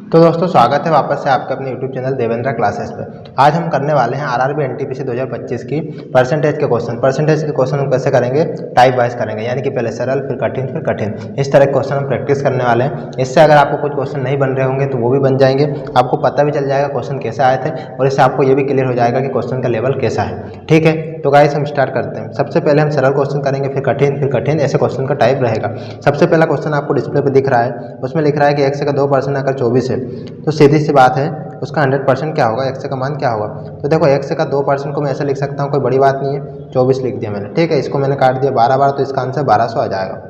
तो दोस्तों स्वागत है वापस से आपके अपने YouTube चैनल देवेंद्र क्लासेस पे। आज हम करने वाले हैं आरआरबी एनटीपीसी 2025 की परसेंटेज के क्वेश्चन हम कैसे करेंगे, टाइप वाइज करेंगे, यानी कि पहले सरल फिर कठिन इस तरह के क्वेश्चन हम प्रैक्टिस करने वाले हैं। इससे अगर आपको कुछ क्वेश्चन नहीं बन रहे होंगे तो वो भी बन जाएंगे, आपको पता भी चल जाएगा क्वेश्चन कैसे आए थे और इससे आपको ये भी क्लियर हो जाएगा कि क्वेश्चन का लेवल कैसा है। ठीक है, तो गाइस हम स्टार्ट करते हैं। सबसे पहले हम सरल क्वेश्चन करेंगे, फिर कठिन ऐसे क्वेश्चन का टाइप रहेगा। सबसे पहला क्वेश्चन आपको डिस्प्ले पे दिख रहा है, उसमें लिख रहा है कि x का 2% अगर 24 है तो सीधी सी बात है उसका 100% क्या होगा, x का मान क्या होगा। तो देखो x का 2% को मैं ऐसे लिख सकता हूँ, कोई बड़ी बात नहीं है, 24 लिख दिया मैंने। ठीक है, इसको मैंने काट दिया 12 बार तो इसका आंसर 1200 आ जाएगा।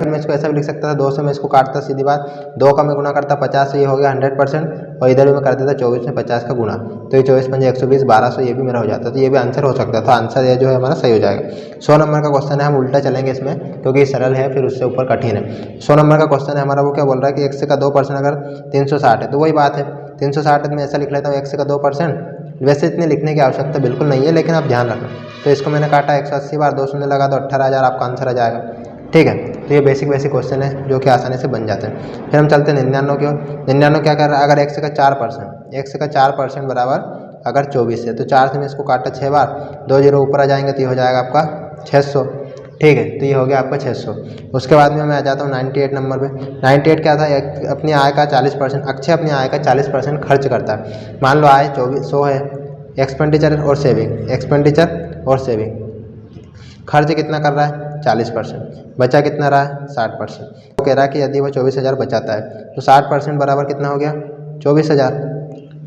फिर मैं इसको ऐसा भी लिख सकता था, 2 से मैं इसको काटता, सीधी बात 2 का मैं गुना करता 50 से, ये हो गया 100%, और इधर भी मैं कर देता 24 में 50 का गुना, तो ये 24 पंजे 120, 1200 ये भी मेरा हो जाता, तो ये भी आंसर हो सकता था। आंसर ये जो है हमारा सही हो जाएगा। 100 नंबर का क्वेश्चन है, हम उल्टा चलेंगे इसमें क्योंकि ये सरल है, फिर उससे ऊपर कठिन है। 100 नंबर का क्वेश्चन है हमारा, वो क्या बोल रहा है कि x का 2% अगर 360 है, तो वही बात है 360 में ऐसा लिख लेता हूँ x का 2%। वैसे इतने लिखने की आवश्यकता बिल्कुल नहीं है, लेकिन आप ध्यान रखना। तो इसको मैंने काटा 180 बार, 2 शून्य लगा तो 18,000 आपका आंसर आ जाएगा। ठीक है, तो ये बेसिक क्वेश्चन है जो कि आसानी से बन जाते हैं। फिर हम चलते हैं 99 की ओर। 99 क्या कर रहा है, अगर x का 4% बराबर अगर 24 है तो 4 से मैं इसको काटा 6 बार, 2 जीरो ऊपर आ जाएंगे तो ये हो जाएगा आपका 600। ठीक है, तो ये हो गया आपका 600। उसके बाद में मैं आ जाता हूँ 98 नंबर पे। 98 क्या था, अपनी आय का 40%, अक्षय अपनी आय का 40% खर्च करता है। मान लो आय 2400 है, एक्सपेंडिचर और सेविंग खर्च कितना कर रहा है 40%, बचा कितना रहा है 60%। वो कह रहा है कि यदि वो 24,000 बचाता है तो 60% बराबर कितना हो गया 24,000।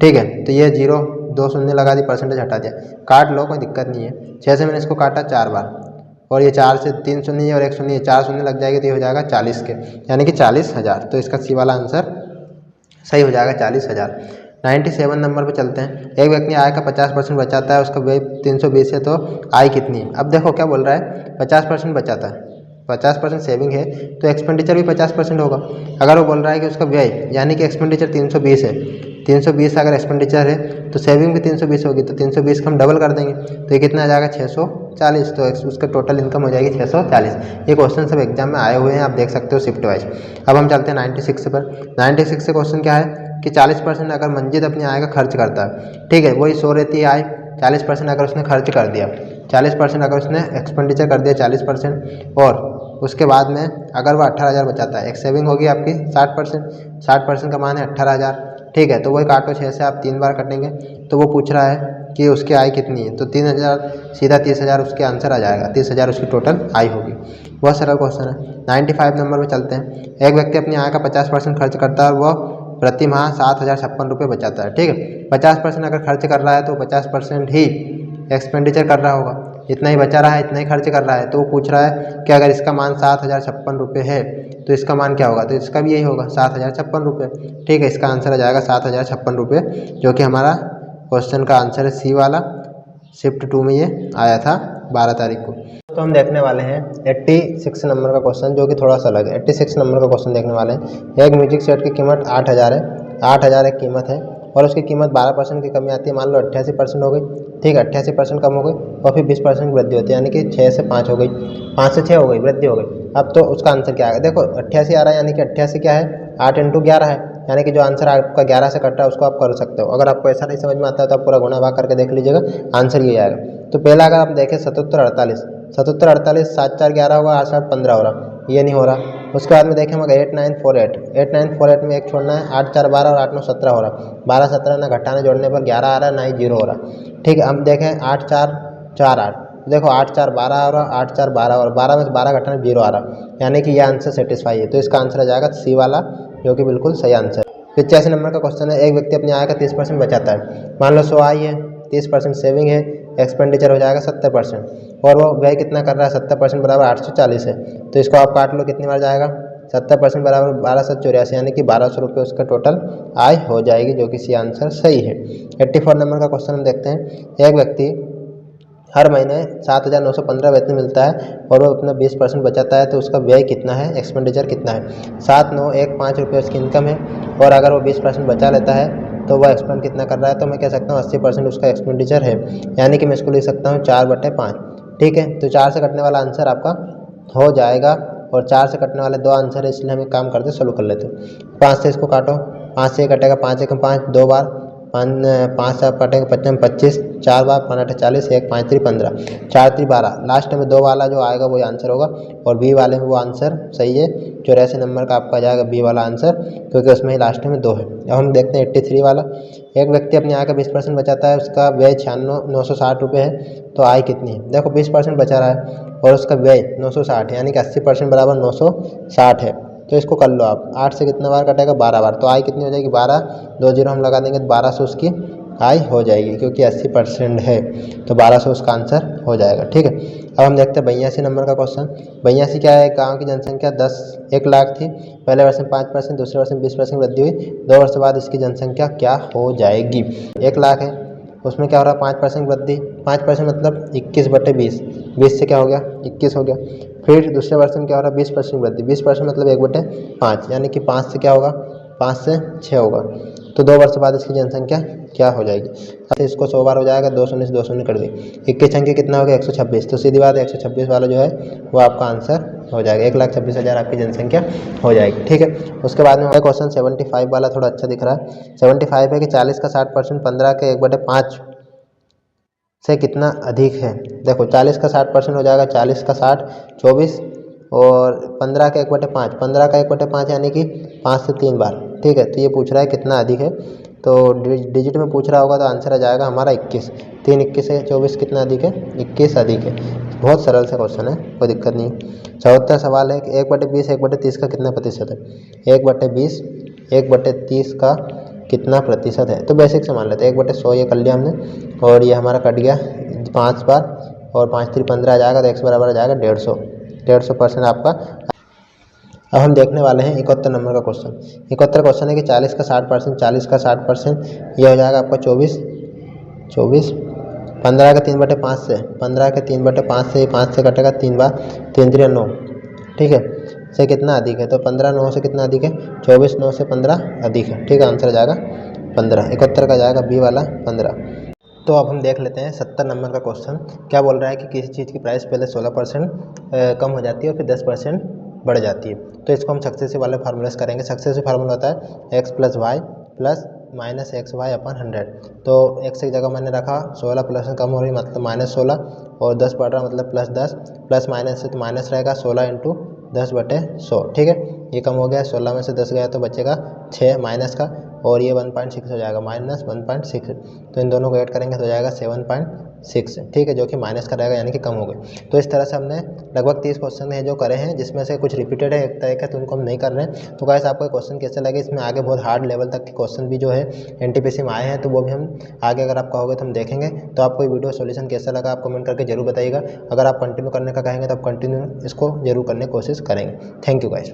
ठीक है, तो ये 2 शून्य लगा दी, परसेंटेज हटा दिया, काट लो कोई दिक्कत नहीं है। 6 से मैंने इसको काटा 4 बार, और ये 4 से 3 शून्य और 1 शून्य, 4 शून्य लग जाएगी तो ये हो जाएगा 40 के, यानी कि 40,000। तो इसका सी वाला आंसर सही हो जाएगा 40,000। 97 नंबर पे चलते हैं। एक व्यक्ति आय का 50% बचाता है, उसका व्यय 320 है, तो आय कितनी है। अब देखो क्या बोल रहा है, 50% बचाता है, 50% सेविंग है, तो एक्सपेंडिचर भी 50% होगा। अगर वो बोल रहा है कि उसका व्यय यानी कि एक्सपेंडिचर 320 है, 320 अगर एक्सपेंडिचर है तो सेविंग भी 320 होगी, तो 320 का हम डबल कर देंगे तो ये कितना आ जाएगा 640। तो उसका टोटल इनकम हो जाएगी 640। ये क्वेश्चन सब एग्जाम में आए हुए हैं, आप देख सकते हो शिफ्ट वाइज। अब हम चलते हैं 96 पर। 96 से क्वेश्चन क्या है कि 40% अगर मंजित अपनी आय का खर्च करता है। ठीक है, वही 100 रहती है आय, 40% अगर उसने खर्च कर दिया, 40% अगर उसने एक्सपेंडिचर कर दिया 40%, और उसके बाद में अगर वो 18,000 बचाता है, एक सेविंग होगी आपकी 60% का मान है 18,000। ठीक है, तो वही काटो 6 से, आप 3 बार कटेंगे तो वो पूछ रहा है कि उसकी आय कितनी है, तो 3,000 सीधा 30,000 उसके आंसर आ जाएगा, 30,000 उसकी टोटल आय होगी। बहुत सरल क्वेश्चन है। 95 नंबर पे चलते हैं। एक व्यक्ति अपनी आय का 50% खर्च करता है और वह प्रति माह 7,056 रुपये बचाता है। ठीक है, 50% अगर खर्च कर रहा है तो 50% ही एक्सपेंडिचर कर रहा होगा, इतना ही बचा रहा है, इतना ही खर्च कर रहा है। तो वो पूछ रहा है कि अगर इसका मान 7,056 रुपये है तो इसका मान क्या होगा, तो इसका भी यही होगा 7,056 रुपये। ठीक है, इसका आंसर आ जाएगा 7,056 रुपये, जो कि हमारा क्वेश्चन का आंसर है सी वाला। शिफ्ट 2 में ये आया था 12 तारीख को। तो हम देखने वाले हैं 86 नंबर का क्वेश्चन, जो कि थोड़ा सा अलग है। 86 नंबर का क्वेश्चन देखने वाले हैं। एक म्यूजिक सेट की कीमत 8,000 है, 8,000 एक कीमत है और उसकी कीमत 12% की कमी आती है। मान लो 88% हो गई, ठीक है, 88% कम हो गई और फिर 20% वृद्धि होती है, यानी कि 6 से 5 हो गई, 5 से 6 हो गई, वृद्धि हो गई। अब तो उसका आंसर क्या है, देखो 88 आ रहा है, यानी कि 88 क्या है 8 × 11 है, यानी कि जो आंसर आपका 11 से कट रहा है उसको आप कर सकते हो। अगर आपको ऐसा नहीं समझ में आता है तो आप पूरा गुणा भाग करके देख लीजिएगा, आंसर ये आएगा। तो पहला अगर आप देखें 77 48, 7 4 11 होगा, 8 7 15 हो रहा, ये नहीं हो रहा। उसके बाद में देखें हम 8 9 4 8, 8 9 4 8 में एक छोड़ना है, 8 4 12 और 8 9 17 हो रहा, 12 17 ना घटाने जोड़ने पर 11 आ रहा है, ना ही 0 हो रहा। ठीक है, हम देखें 8 4 4 8, देखो 8 4 12 हो रहा, 8 4 12 और 12 में से 12 घटाने 0 आ रहा, यानी कि यह आंसर सेटिस्फाई है। तो इसका आंसर आ जाएगा सी वाला, जो कि बिल्कुल सही आंसर है। 85 नंबर का क्वेश्चन है। एक व्यक्ति अपनी आय का 30% बचाता है। मान लो 100 आय है, 30% सेविंग है, एक्सपेंडिचर हो जाएगा 70%, और वो व्यय कितना कर रहा है 70% बराबर 840 है। तो इसको आप काट लो, कितनी बार जाएगा 70% बराबर 1284, यानी कि 1200 रुपये उसका टोटल आय हो जाएगी, जो कि सी आंसर सही है। 84 नंबर का क्वेश्चन हम देखते हैं। एक व्यक्ति हर महीने 7,915 वेतन मिलता है और वो अपना 20% बचाता है, तो उसका व्यय कितना है, एक्सपेंडिचर कितना है। 7,915 रुपये उसकी इनकम है, और अगर वो 20% बचा लेता है तो वह एक्सपेंड कितना कर रहा है, तो मैं कह सकता हूँ 80% उसका एक्सपेंडिचर है, यानी कि मैं इसको लिख सकता हूँ 4/5। ठीक है, तो 4 से कटने वाला आंसर आपका हो जाएगा, और 4 से कटने वाले 2 आंसर है, इसलिए हम एक काम करते सोल्व कर लेते हैं। 5 से इसको काटो, 5 से कटेगा 5 1 5 2 बार, 5 से कटेगा 55 25, 4 बार 5 8 40, 1 5 3 15, 4 3 12, लास्ट में 2 वाला जो आएगा वही आंसर होगा और बी वाले में वो आंसर सही है। 84 नंबर का आपका जाएगा बी वाला आंसर, क्योंकि उसमें ही लास्ट में 2 है। अब हम देखते हैं 83 वाला। एक व्यक्ति अपनी आय का 20% बचाता है, उसका व्यय 960 रुपये है, तो आय कितनी है? देखो 20% बचा रहा है और उसका व्यय 960 है, यानी कि 80% बराबर 960 है। तो इसको कर लो आप, 8 से कितने बार कटेगा? 12 बार, तो आय कितनी हो जाएगी? 12, 2 जीरो हम लगा देंगे तो 1200 उसकी आय हो जाएगी, क्योंकि 80% है तो 1200 उसका आंसर हो जाएगा। ठीक है, अब हम देखते हैं 82 नंबर का क्वेश्चन। 82 क्या है? गांव की जनसंख्या 1 लाख थी, पहले वर्ष में 5%, दूसरे वर्ष में 20% वृद्धि हुई, 2 वर्ष बाद इसकी जनसंख्या क्या हो जाएगी? 1 लाख है, उसमें क्या हो रहा है? 5% वृद्धि, 5% मतलब 21/20, 20 से क्या हो गया? 21 हो गया। फिर दूसरे वर्ष में क्या हो रहा है? 20% वृद्धि, 20% मतलब 1/5, यानी कि 5 से क्या होगा? 5 से 6 होगा, तो 2 वर्ष बाद इसकी जनसंख्या क्या हो जाएगी? अब इसको 100 बार हो जाएगा, 2 शून्य से 2 शून्य कर दी, 21 संख्या कितना हो गया? 126, तो सीधी बात है 126 वाला जो है वो आपका आंसर हो जाएगा। 1,26,000 आपकी जनसंख्या हो जाएगी। ठीक है, उसके बाद में क्वेश्चन 75 वाला थोड़ा अच्छा दिख रहा है। 75 है कि 40 का 60% 15 के 1/5 से कितना अधिक है? देखो 40 का 60% हो जाएगा, 40 का 60 24, और 15 का 1/5, 15 का 1/5 यानी कि 5 से 3 बार। ठीक है, तो ये पूछ रहा है कितना अधिक है, तो डिजिट में पूछ रहा होगा तो आंसर आ जाएगा हमारा 21। 3 21 है, 24 कितना अधिक है? 21 अधिक है। बहुत सरल सा क्वेश्चन है, कोई दिक्कत नहीं। 74 सवाल है कि 1/20 1/30 का कितना प्रतिशत है? 1/20 1/30 का कितना प्रतिशत है? तो बेसिक से मान लेते हैं, 1/100 ये कर लिया हमने, और ये हमारा कट गया 5 बार, और 5 3 15 आ जाएगा, तो x बराबर आ जाएगा 150% आपका। अब हम देखने वाले हैं 71 नंबर का क्वेश्चन। 71 क्वेश्चन है कि 40 का 60%, 40 का 60%, ये हो जाएगा आपका 24, 15 का 3/5 से, 15 के 3/5 से 5 से कटेगा 3 बार, 3 3 9, ठीक है, से कितना अधिक है? तो 15 9 से कितना अधिक है? 24 9 से 15 अधिक है। ठीक है, आंसर जाएगा 15। 71 का जाएगा बी वाला 15। तो अब हम देख लेते हैं 70 नंबर का क्वेश्चन। क्या बोल रहा है कि किसी चीज़ की प्राइस पहले 16% कम हो जाती है और फिर 10% बढ़ जाती है। तो इसको हम सक्सेसिव वाले फार्मूले से करेंगे। सक्सेसिव फार्मूला होता है x + y + -xy/100। तो x की जगह मैंने रखा 16 प्लस कम हो रही मतलब -16, और 10 बढ़ रहा मतलब +10, प्लस माइनस से तो माइनस रहेगा 16 × 10/100। ठीक है, ये कम हो गया, 16 में से 10 गया तो बचेगा 6 माइनस का, और ये 1.6 हो जाएगा, -1.6, तो इन दोनों को ऐड करेंगे तो हो जाएगा 7.6। ठीक है, जो कि माइनस का रहेगा, यानी कि कम हो गए। तो इस तरह से हमने लगभग 30 क्वेश्चन है जो करे हैं, जिसमें से कुछ रिपीटेड है एक तरह का, तो उनको हम नहीं कर रहे हैं। तो गाइस आपको क्वेश्चन कैसे लगे? इसमें आगे बहुत हार्ड लेवल तक के क्वेश्चन भी जो है एनटीपीसी में आए हैं, तो वो भी हम आगे अगर आप कहोगे तो हम देखेंगे। तो आपको ये वीडियो सॉल्यूशन कैसा लगा आप कमेंट करके जरूर बताइएगा। अगर आप कंटिन्यू करने का कहेंगे तो आप कंटिन्यू इसको जरूर करने की कोशिश करेंगे। Thank you guys.